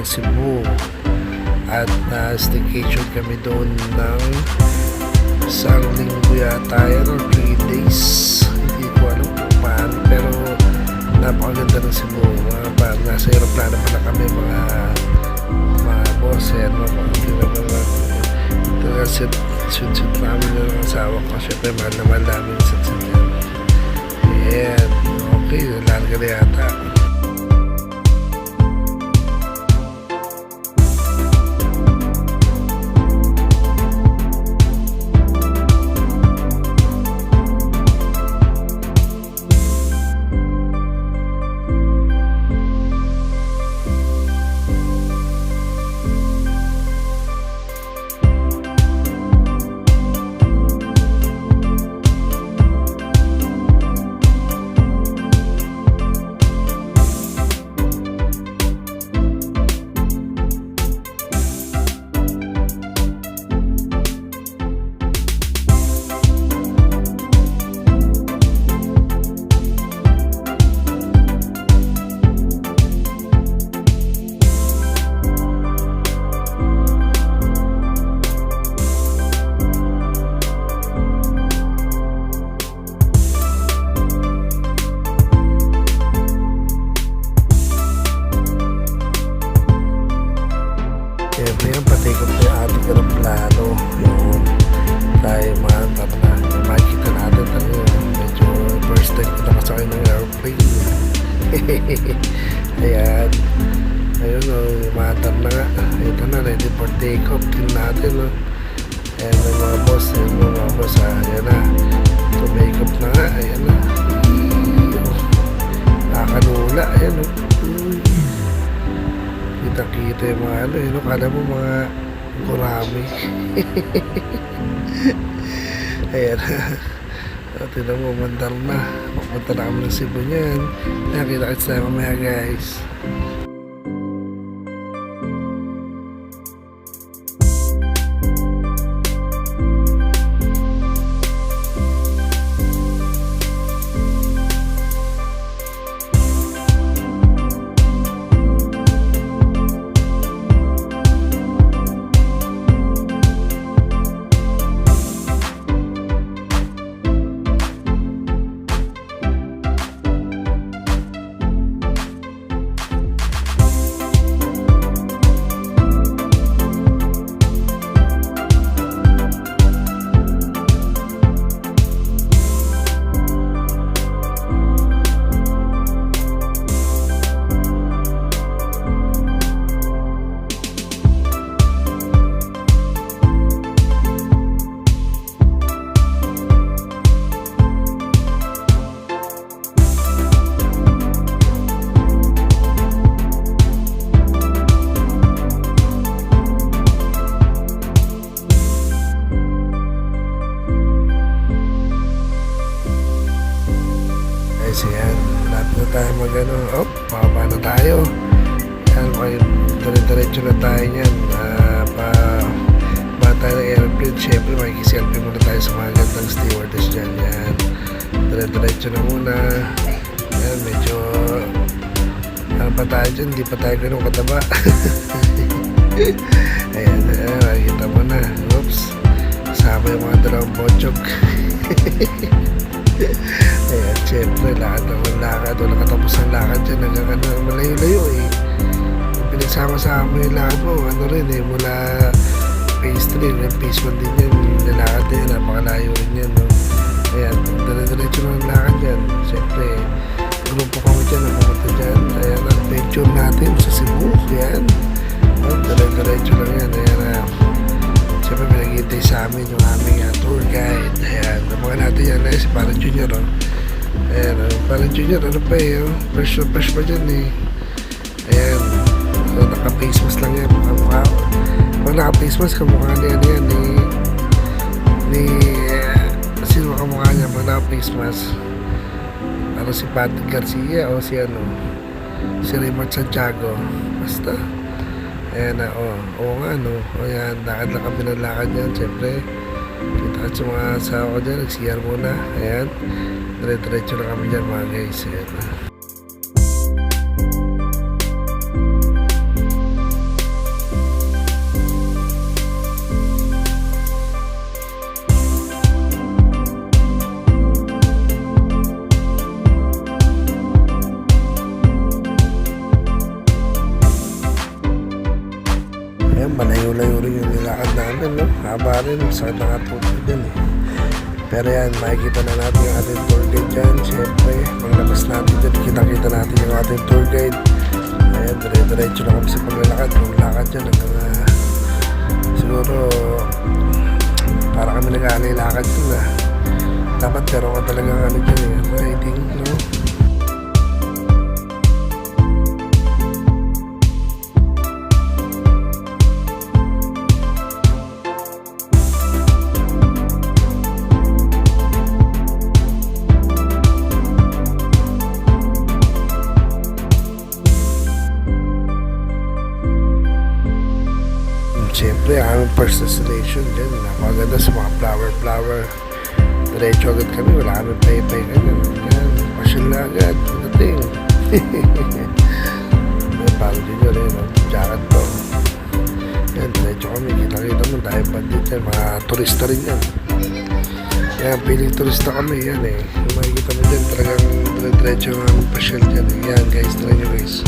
Cebu. At staycation kami doon ng isang linggo yata yan or 3 days. Hindi ko alam kung paano, pero napakaganda ng Cebu. Parang nasa aeroplano pala kami mga boss, mga shoot namin ng asawa ko. Siyempre mahal na mahal namin sa yan. Ayan, okay, larga na yata. Siyempre yan, patikot na yung ating aeroplano. Yun, tayo mahantar na. Makikita natin tayo. Medyo first time ko nakasakay ng airplane. Ayan. Ayun o, mahantar na nga. Ito na, ready for take off. Tingnan natin o. Ayan ang mga boss. Ayan na. Tumake off na nga. Ayan na. Nakakanula. Ayan o. Kita-kita yung mga kala mo mga gurami. Ayan. Tignan mo, mandar na. Pupunta na kami ng Cebu niyan. Nakita-kita tayo mamaya, guys. Ayan, lapit na tayo pababa na tayo. Ayan, dire-diretso na tayo yan. Ba tayo ng airplane, syempre makikiselfie muna tayo sa mga gandang stewardess dyan. Yan, dire-diretso na muna. Ayan, medyo ano pa tayo dyan, hindi pa tayo ganun kataba. Ayan, makikita mo na. Oops, kasama yung mga dalawang bochok. Ayan, syempre, lakad naman lakad. Wala katapos ang lakad dyan. Hanggang malayo-layo eh. Pinagsama-sama yung lakad mo. Ano rin eh, mula phase 3 hanggang phase 1 din yan. Nilakad din, napakalayo rin yan. No? Ayan, dire-diretso na ang lakad dyan. Syempre, grupo kami dyan, napunta dyan. Ayan, adventure natin sa Cebu. Ayan, dire-diretso lang yan. Ayan, syempre, pinag-iintay sa amin yung aming tour guide. Ayan, namangan natin yan si Parang Junior. Ayan, Parang Junior, ano pa eh. Fresh pa dyan eh. Ayan, so, naka-face mask lang yan. Pag naka-face mask, kamukha niya yan sino kamukha niya pag naka-face mask? Ano si Patrick Garcia o si Raymond Santiago. Basta. Ayan na, oo nga, no. Ayan, lakad lang kami ng lakad yan, siyempre. Kita ka sa mga asawa ko dyan, nag-CR muna. Ayan, dire-diretso na kami dyan, mga guys. Ayan. malayo-layo rin yung nilakad namin, no? Haba rin, sakit na nga po dyan eh. Pero yan, makikita na natin yung ating tour guide dyan. Siyempre, paglabas natin dyan, kita-kita natin yung ating tour guide. Ayan, dire-diretso na kami sa paglalakad. Yung lakad dyan hanggang siguro para kami nag-aalay lakad dyan na. Dapat meron ka talagang ano dyan eh, riding, no? Siyempre, ang aming first destination dyan, napakaganda sa mga flower. Diretso agad kami, wala kami pay-pay ganyan. Yan, pasyal na agad, dating. May bago din yun rin, jacket to. Yan, diretso kami, kita-kita mo, dahil bandit yan, mga turista rin yan. Yan, piling turista kami, yan eh. Yung makikita mo dyan, talagang diretso ang aming pasyal dyan. Yan guys, try nyo guys.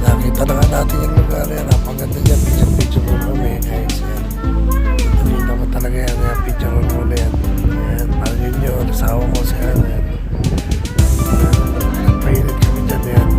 Nakita na nga natin yung lugar yan. Napaganda dyan. Picture mo kami guys. Nakita mo talaga yan. Picture mo muna yan. Ayan. Parang yun yun. Nasawa ko sa yan. Pahilit kami dyan yan.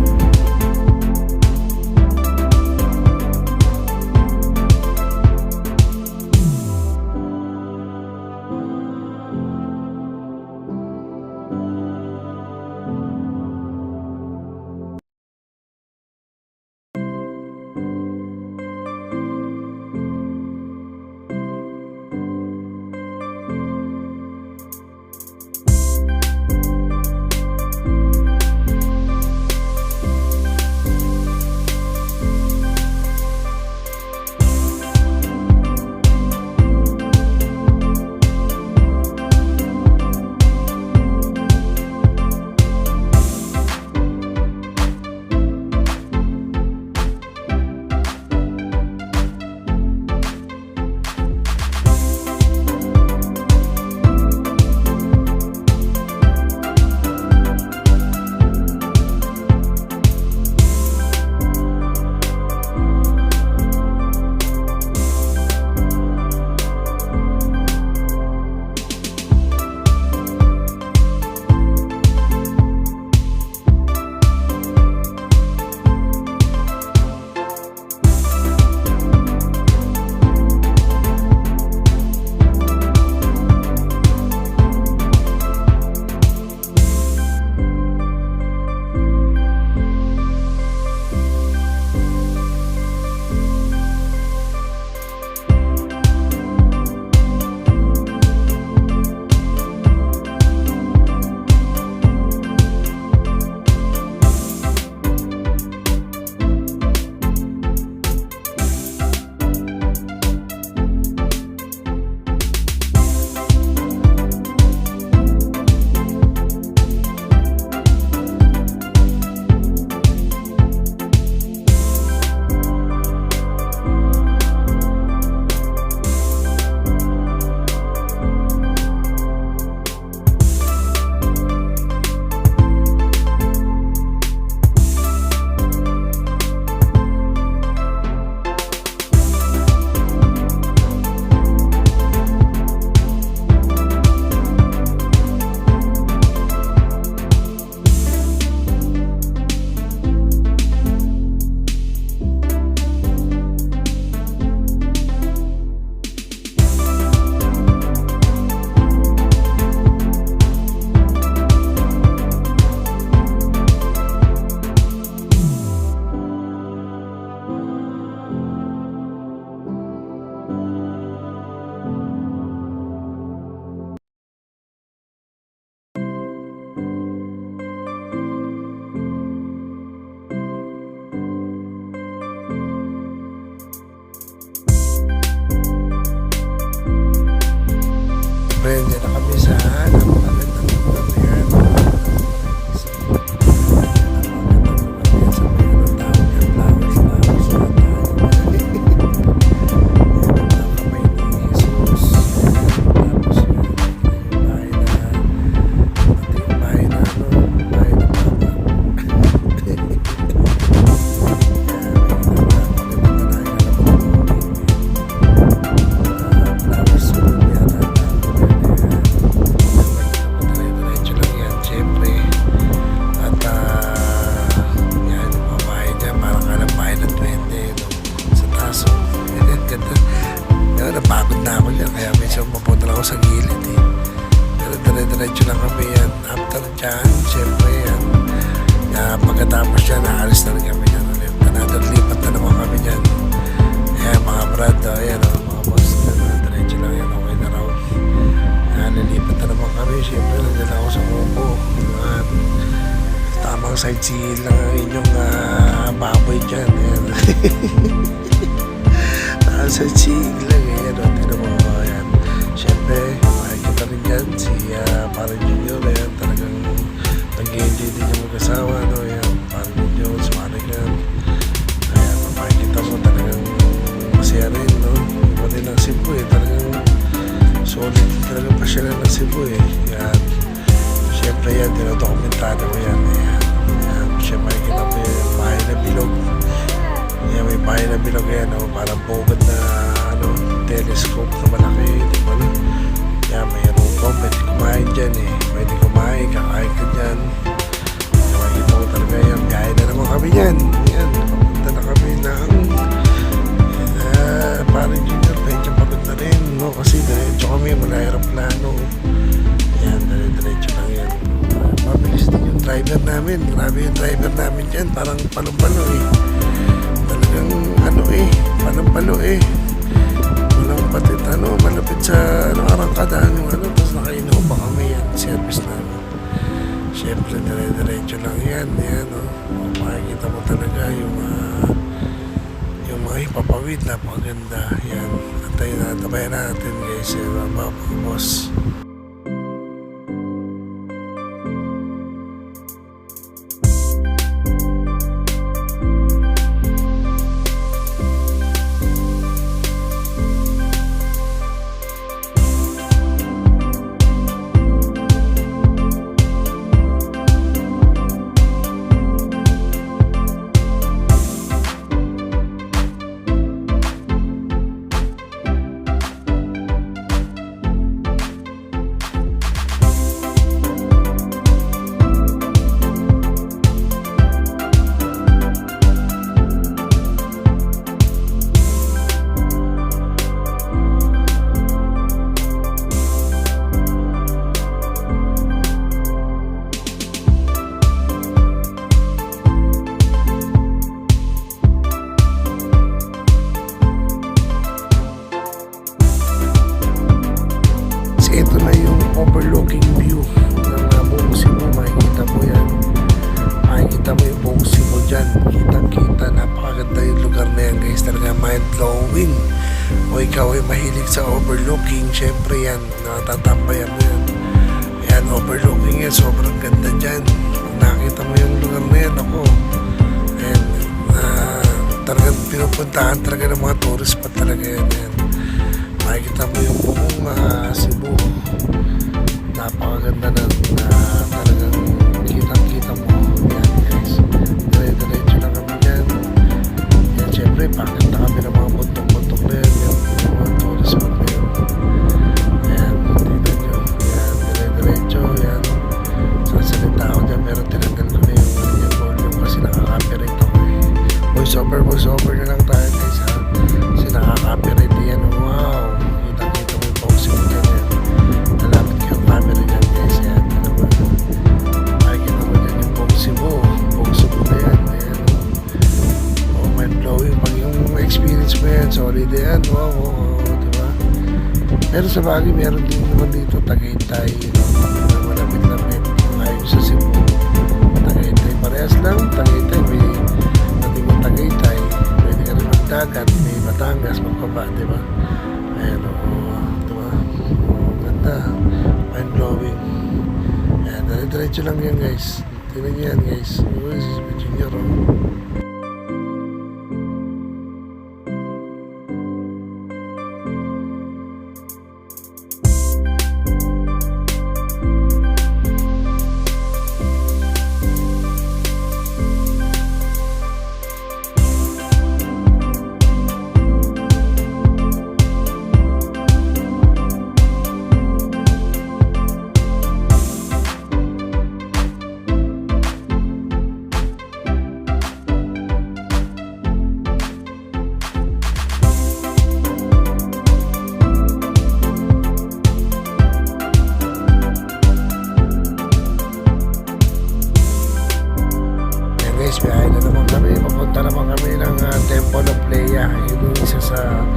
sightseeing lang eh. Ano, tingnan mo. Ayan. Siyempre, makikita rin dyan si Parang Junior. Ayan, talagang nag-enjoy din yung mag-asawa. Ano, ayan, Parang Junior, si Parang yan. Ayan, makikita mo talagang masaya rin, no? Iba din ang Cebu eh. Talagang solid talagang pasyalan ng Cebu eh. Ayan. Siyempre yan, dinodokumentado mo yan. Ayan. Ayan. Siyempre, makikita mo yung bahay na bilog. Ayan, may bahay na bilog yan, no? Parang bugad na telescope na malaki, di ba na? Ayan, may rooftop, pwede kumain dyan eh. Pwede kumain, kakain ka dyan. Ayan, makikita mo talaga yan. Biyahe na naman kami dyan. Ayan, papunta na kami ng Parang Junior, medyo pagod na rin, no? Kasi diretso kami, mula aeroplano. Ayan, diretso lang yan. Mabilis din yung driver namin. Grabe yung driver namin dyan. Parang palo-palo eh. Talagang palo-palo eh. Walang patit, malapit sa arangkadahan yung tapos nakainom pa kami yan. Service namin. Siyempre, diretso lang yan. Ayan, no? Makikita mo talaga yung mga ipapawid, napakaganda. Yan, tabayan natin guys. Yan, mga boss. Ito na yung overlooking view ng buong Cebu. Makikita mo yan. Makikita mo yung buong Cebu dyan. Kitang-kita. Napakaganda yung lugar na yan guys. Talaga mind-blowing. O ikaw ay mahilig sa overlooking, syempre yan. Natatampayan mo yan. Yan, overlooking yan. Sobrang ganda dyan. Pag nakita mo yung lugar na yan, ako. Ayan. Talagang pinupuntahan talaga ng mga tourist pa talaga yan. Yan. Makikita mo yung buong Cebu. Napakaganda na talagang kitang-kita mo. Yan guys. Diretso lang kami dyan. Yan, syempre, pakita kami ng mga buntok-buntok na yan. Yung mga tourist spot na yan. Yan, dito nyo. Yan, diretso. Yan. Sasalita ako dyan, pero tinanggal ko na yung volume kasi nakaka-copyright ako eh. Voice over na lang tayo guys ha. Kasi nakaka-copyright yan. Wow. Kita-kita mo yung box mo dyan yan. Nalapit kayo ang camera dyan guys. Yan. Makikita mo dyan yung box mo. Box mo na yan. Yan. Oh, mind-blowing. Pag yung experience mo yan, solid yan. Wow. Diba? Pero sa bagay, meron din naman dito Tagaytay. Malapit-lapit. Ayaw sa Cebu. Tagaytay. Parehas lang. Tagaytay. May nating Tagaytay. Pwede ka rin magdagat. May Batangas. Magpaba. Diba? Ayan o. Diba? Ganda. Mind-blowing. Ayan. Diretso lang yan guys. Tingnan nyo yan guys. Si Junior o. guys, biyahe na naman kami. Papunta naman kami ng Temple of Leia. Yun yung isa sa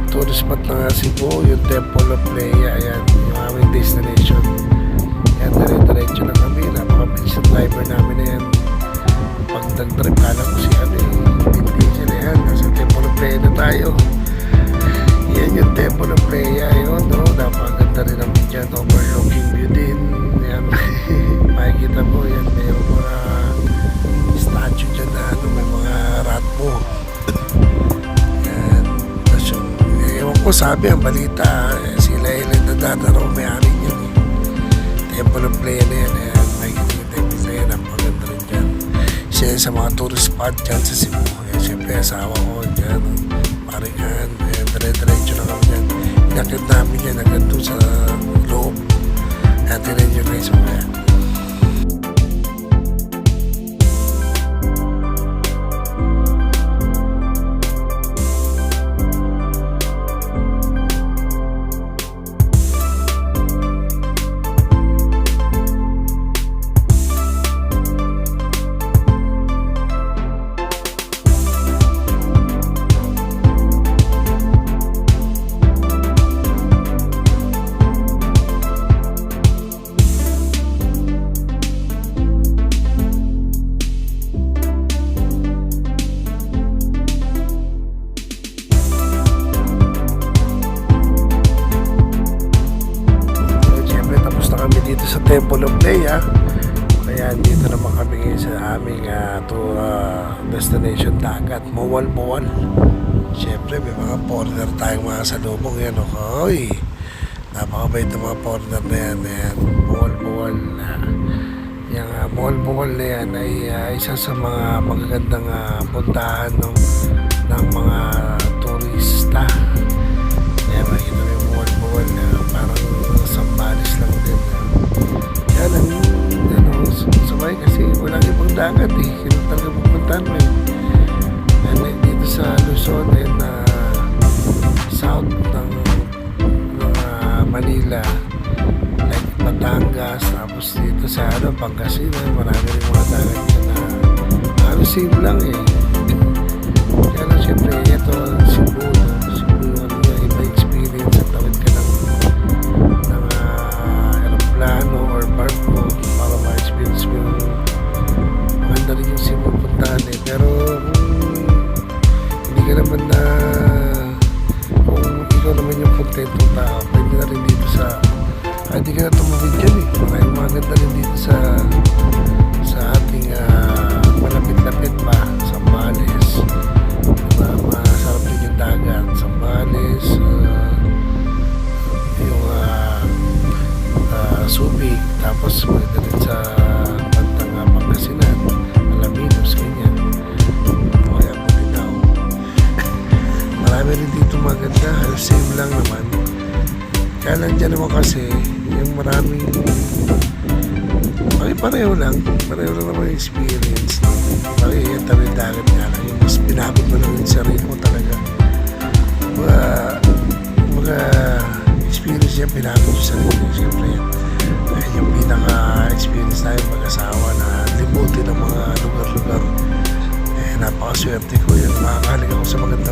tourist spot ng Cebu, yung Temple of Leia. Ayan, yung aming destination. Ayan, dire-diretso na kami. Napaka-bilis ng driver namin na yan. Pag nag-trip ka lang ko si ano yung Vin Diesel. Ayan, nasa Temple of Leia na tayo. yung Temple of Leia, yun, no? Napaganda rin ang dyan, overlooking view din. Yan, makikita mo yan, may mga statue dyan na ano, may mga rat mo. Yan, tapos yung, ewan ko, sabi ang balita, sila Ellen na dadaraw, may-ari yun. Temple of Leia na yan, yan, makikita yung Temple of Leia, napaganda rin dyan. Isa yan sa mga tourist spot dyan sa Cebu. Yan, siyempre, asawa ko dyan, Marikan, dire-diretso na kami dyan. Inakit namin yan hanggang doon sa loob. Natin rin yung guys mga yan. Dito sa Temple of Leia, kaya dito naman kami ngayon sa aming destination dagat, Mawal-Mawal. Siyempre may mga foreigner tayong mga salubong yan, okay. Napakabait ng mga foreigner na yan, Mawal-Mawal. Yung Mawal-Mawal na yan ay isa sa mga magagandang puntahan ng mga turista. Kaya makikita mo yung Mawal-Mawal na parang Sambales lang din. Kaya lang, sabay kasi walang ibang dagat eh. Sino talaga pupuntahan mo eh. And dito sa Luzon and south ng Manila, like Batangas, tapos dito sa Pangasinan, marami rin mga dagat yan na same lang eh. Kaya lang siyempre, ito Cebu, iba experience at tawid ka ng aeroplano or barko para ma-experience mo yung maganda rin yung Cebu puntahan eh. Pero hindi ka naman na kung ikaw naman yung contentong tao, pwede na rin dito sa hindi ka na tumawid dyan eh. Kaya maganda rin dito sa ating malapit-lapit pa, Sambales. Masarap din yung dagat, Sambales, yung Subic, tapos maganda rin sa bantang Pangasinan, Alaminos, ganyan. Kaya mo rin ako. Marami rin dito maganda, same lang naman. Kaya lang dyan naman kasi, yung maraming pareho lang naman yung experience. Pakikita rin dagat nga lang, yung mas pinabot mo lang yung sarili mo talaga. Mga experience niya, pinabot yung sarili niya, siyempre yan. Yung pinaka-experience tayo mag-asawa na libutin ng mga lugar-lugar. Napakaswerte ko yun. Makakaling ako sa magandang